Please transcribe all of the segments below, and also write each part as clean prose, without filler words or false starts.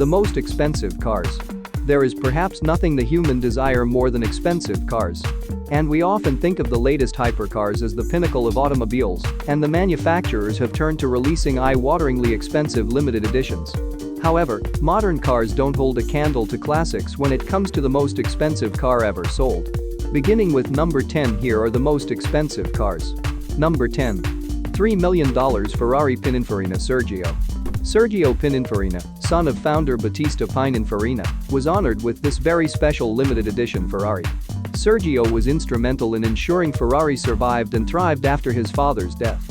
The most expensive cars. There is perhaps nothing the human desire more than expensive cars. And we often think of the latest hypercars as the pinnacle of automobiles, and the manufacturers have turned to releasing eye-wateringly expensive limited editions. However, modern cars don't hold a candle to classics when it comes to the most expensive car ever sold. Beginning with number 10, here are the most expensive cars. Number 10. $3 million Ferrari Pininfarina. Sergio Pininfarina, son of founder Battista Pininfarina, was honored with this very special limited edition Ferrari. Sergio was instrumental in ensuring Ferrari survived and thrived after his father's death.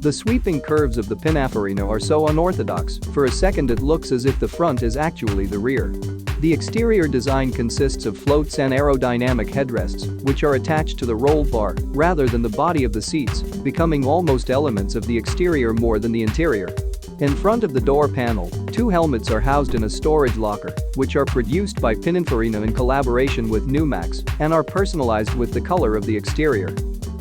The sweeping curves of the Pininfarina are so unorthodox, for a second it looks as if the front is actually the rear. The exterior design consists of floats and aerodynamic headrests, which are attached to the roll bar rather than the body of the seats, becoming almost elements of the exterior more than the interior. In front of the door panel, 2 helmets are housed in a storage locker, which are produced by Pininfarina in collaboration with Numax and are personalized with the color of the exterior.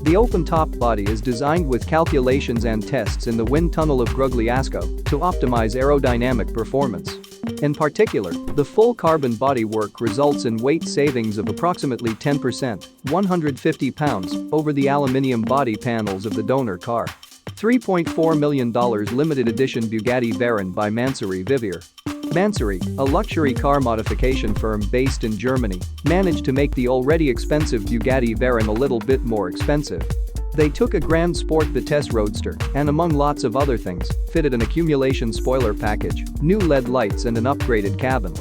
The open-top body is designed with calculations and tests in the wind tunnel of Grugliasco to optimize aerodynamic performance. In particular, the full carbon bodywork results in weight savings of approximately 10%, 150 pounds, over the aluminium body panels of the donor car. $3.4 million limited edition Bugatti Baron by Mansory Vivier. Mansory, a luxury car modification firm based in Germany, managed to make the already expensive Bugatti Veyron a little bit more expensive. They took a Grand Sport Vitesse Roadster and, among lots of other things, fitted an accumulation spoiler package, new LED lights and an upgraded cabin.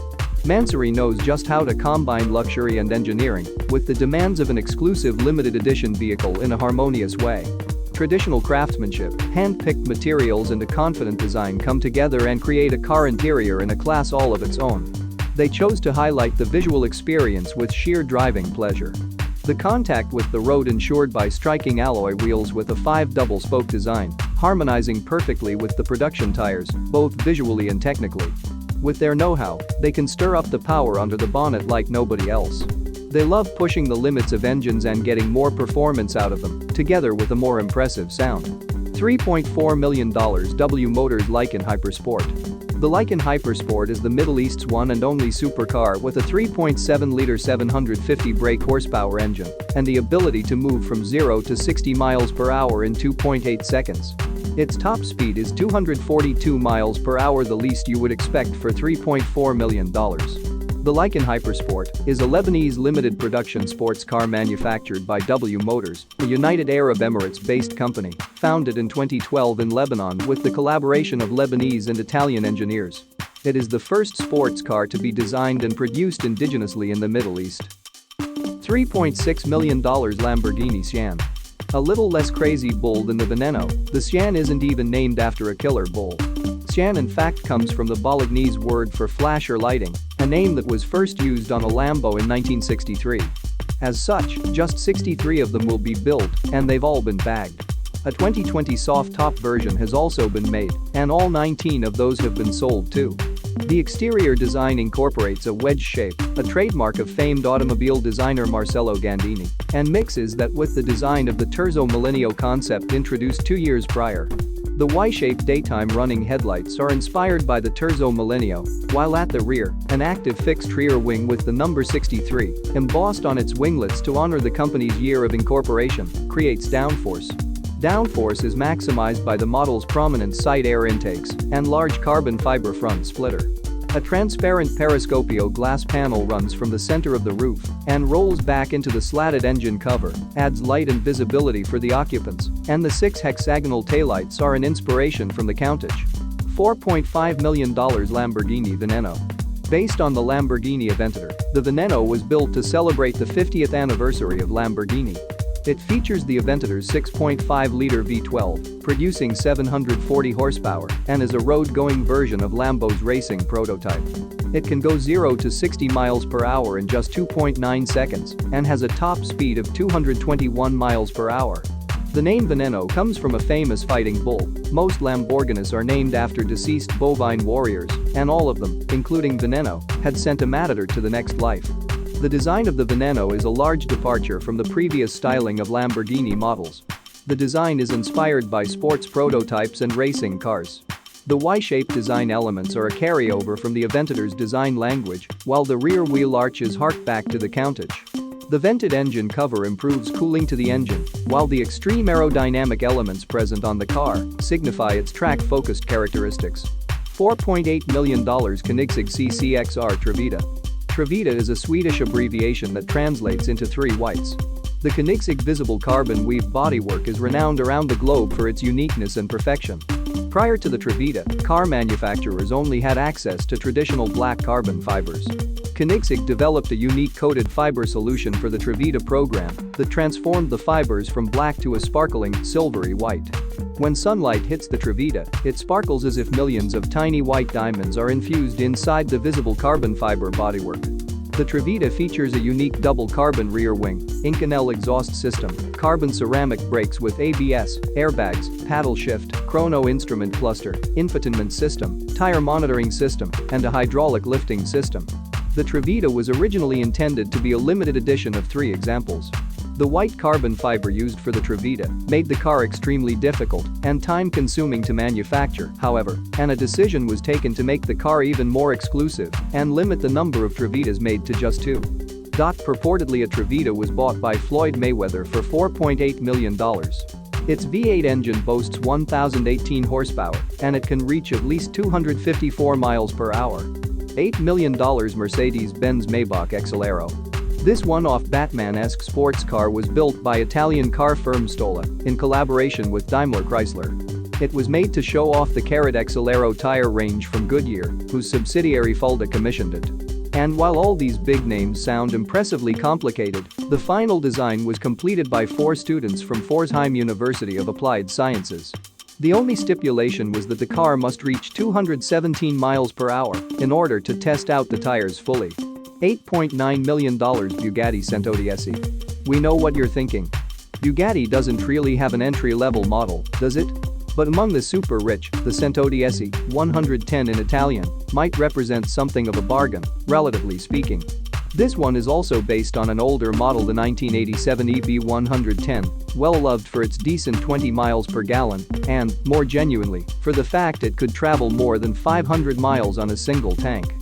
Mansory knows just how to combine luxury and engineering with the demands of an exclusive limited edition vehicle in a harmonious way. Traditional craftsmanship, hand-picked materials and a confident design come together and create a car interior in a class all of its own. They chose to highlight the visual experience with sheer driving pleasure. The contact with the road ensured by striking alloy wheels with a 5 double-spoke design, harmonizing perfectly with the production tires, both visually and technically. With their know-how, they can stir up the power under the bonnet like nobody else. They love pushing the limits of engines and getting more performance out of them, together with a more impressive sound. $3.4 million W Motors Lykan Hypersport. The Lykan Hypersport is the Middle East's one and only supercar with a 3.7-liter 750 brake horsepower engine and the ability to move from 0 to 60 miles per hour in 2.8 seconds. Its top speed is 242 miles per hour, the least you would expect for $3.4 million. The Lykan Hypersport is a Lebanese limited production sports car manufactured by W Motors, a United Arab Emirates-based company, founded in 2012 in Lebanon with the collaboration of Lebanese and Italian engineers. It is the first sports car to be designed and produced indigenously in the Middle East. $3.6 million Lamborghini Chan. A little less crazy bull than the Veneno, the Chan isn't even named after a killer bull. Chan in fact comes from the Bolognese word for flash or lighting, a name that was first used on a Lambo in 1963. As such, just 63 of them will be built, and they've all been bagged. A 2020 soft-top version has also been made, and all 19 of those have been sold too. The exterior design incorporates a wedge shape, a trademark of famed automobile designer Marcello Gandini, and mixes that with the design of the Terzo Millennio concept introduced 2 years prior. The Y-shaped daytime running headlights are inspired by the Terzo Millennio, while at the rear, an active fixed rear wing with the number 63 embossed on its winglets to honor the company's year of incorporation creates downforce. Downforce is maximized by the model's prominent side air intakes and large carbon fiber front splitter. A transparent periscopio glass panel runs from the center of the roof and rolls back into the slatted engine cover, adds light and visibility for the occupants, and the 6 hexagonal taillights are an inspiration from the Countach. $4.5 million Lamborghini Veneno. Based on the Lamborghini Aventador, the Veneno was built to celebrate the 50th anniversary of Lamborghini. It features the Aventador's 6.5-liter V12, producing 740 horsepower, and is a road-going version of Lambo's racing prototype. It can go 0 to 60 miles per hour in just 2.9 seconds and has a top speed of 221 miles per hour. The name Veneno comes from a famous fighting bull. Most Lamborghinis are named after deceased bovine warriors, and all of them, including Veneno, had sent a matador to the next life. The design of the Veneno is a large departure from the previous styling of Lamborghini models. The design is inspired by sports prototypes and racing cars. The Y-shaped design elements are a carryover from the Aventador's design language, while the rear wheel arches hark back to the Countach. The vented engine cover improves cooling to the engine, while the extreme aerodynamic elements present on the car signify its track-focused characteristics. $4.8 million Koenigsegg CCXR Trevita. Trevita is a Swedish abbreviation that translates into 3 whites. The Koenigsegg visible carbon weave bodywork is renowned around the globe for its uniqueness and perfection. Prior to the Trevita, car manufacturers only had access to traditional black carbon fibers. Koenigsegg developed a unique coated fiber solution for the Trevita program that transformed the fibers from black to a sparkling, silvery white. When sunlight hits the Trevita, it sparkles as if millions of tiny white diamonds are infused inside the visible carbon fiber bodywork. The Trevita features a unique double carbon rear wing, Inconel exhaust system, carbon ceramic brakes with ABS, airbags, paddle shift, chrono instrument cluster, infotainment system, tire monitoring system, and a hydraulic lifting system. The Trevita was originally intended to be a limited edition of 3 examples. The white carbon fiber used for the Trevita made the car extremely difficult and time-consuming to manufacture, however, and a decision was taken to make the car even more exclusive and limit the number of Trevitas made to just 2. Purportedly a Trevita was bought by Floyd Mayweather for $4.8 million. Its V8 engine boasts 1,018 horsepower and it can reach at least 254 miles per hour. $8 million Mercedes-Benz Maybach Exelero. This one-off Batman-esque sports car was built by Italian car firm Stola in collaboration with Daimler Chrysler. It was made to show off the Carrot Exelero tire range from Goodyear, whose subsidiary Fulda commissioned it. And while all these big names sound impressively complicated, the final design was completed by 4 students from Forsheim University of Applied Sciences. The only stipulation was that the car must reach 217 miles per hour in order to test out the tires fully. $8.9 million Bugatti Centodieci. We know what you're thinking. Bugatti doesn't really have an entry-level model, does it? But among the super rich, the Centodieci, 110 in Italian, might represent something of a bargain, relatively speaking. This one is also based on an older model, the 1987 EB110, well loved for its decent 20 miles per gallon and, more genuinely, for the fact it could travel more than 500 miles on a single tank.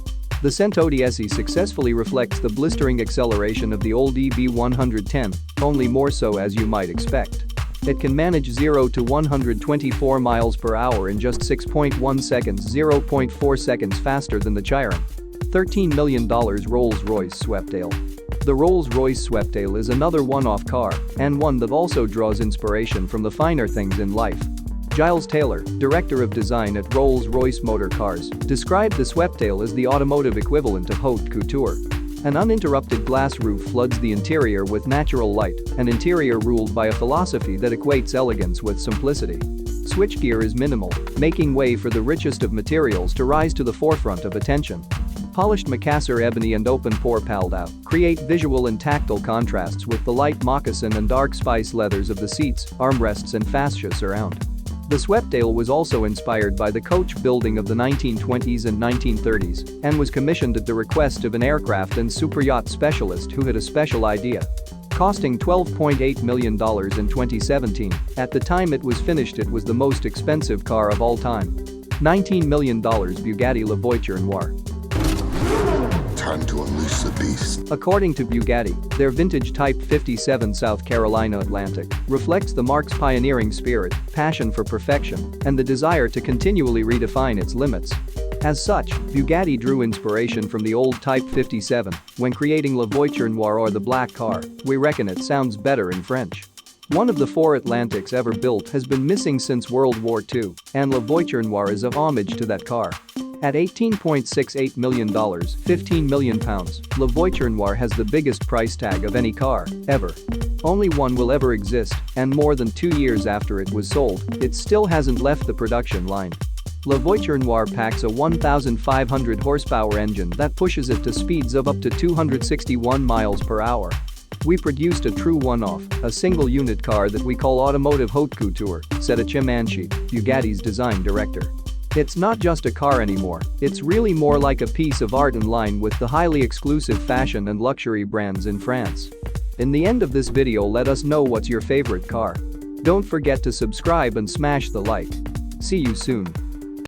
The Centodieci successfully reflects the blistering acceleration of the old EB110, only more so as you might expect. It can manage 0 to 124 miles per hour in just 6.1 seconds, 0.4 seconds faster than the Chiron. $13 million Rolls-Royce Sweptail. The Rolls-Royce Sweptail is another one-off car, and one that also draws inspiration from the finer things in life. Giles Taylor, director of design at Rolls-Royce Motor Cars, described the Sweptail as the automotive equivalent of haute couture. An uninterrupted glass roof floods the interior with natural light, an interior ruled by a philosophy that equates elegance with simplicity. Switchgear is minimal, making way for the richest of materials to rise to the forefront of attention. Polished Macassar ebony and open-pore Paldau create visual and tactile contrasts with the light moccasin and dark spice leathers of the seats, armrests and fascia surround. The Sweptail was also inspired by the coach building of the 1920s and 1930s and was commissioned at the request of an aircraft and superyacht specialist who had a special idea. Costing $12.8 million in 2017, at the time it was finished it was the most expensive car of all time. $19 million Bugatti La Voiture Noire. Time to unleash the beast. According to Bugatti, their vintage Type 57 South Carolina Atlantic reflects the marque's pioneering spirit, passion for perfection, and the desire to continually redefine its limits. As such, Bugatti drew inspiration from the old Type 57 when creating La Voiture Noire, or the black car. We reckon it sounds better in French. One of the 4 Atlantics ever built has been missing since World War II, and La Voiture Noire is a homage to that car. At $18.68 million, £15 million, La Voiture Noire has the biggest price tag of any car, ever. Only one will ever exist, and more than 2 years after it was sold, it still hasn't left the production line. La Voiture Noire packs a 1,500 horsepower engine that pushes it to speeds of up to 261 miles per hour. We produced a true one-off, a single-unit car that we call automotive haute couture, said Achim Anschi, Bugatti's design director. It's not just a car anymore, it's really more like a piece of art in line with the highly exclusive fashion and luxury brands in France. In the end of this video, let us know what's your favorite car. Don't forget to subscribe and smash the like. See you soon.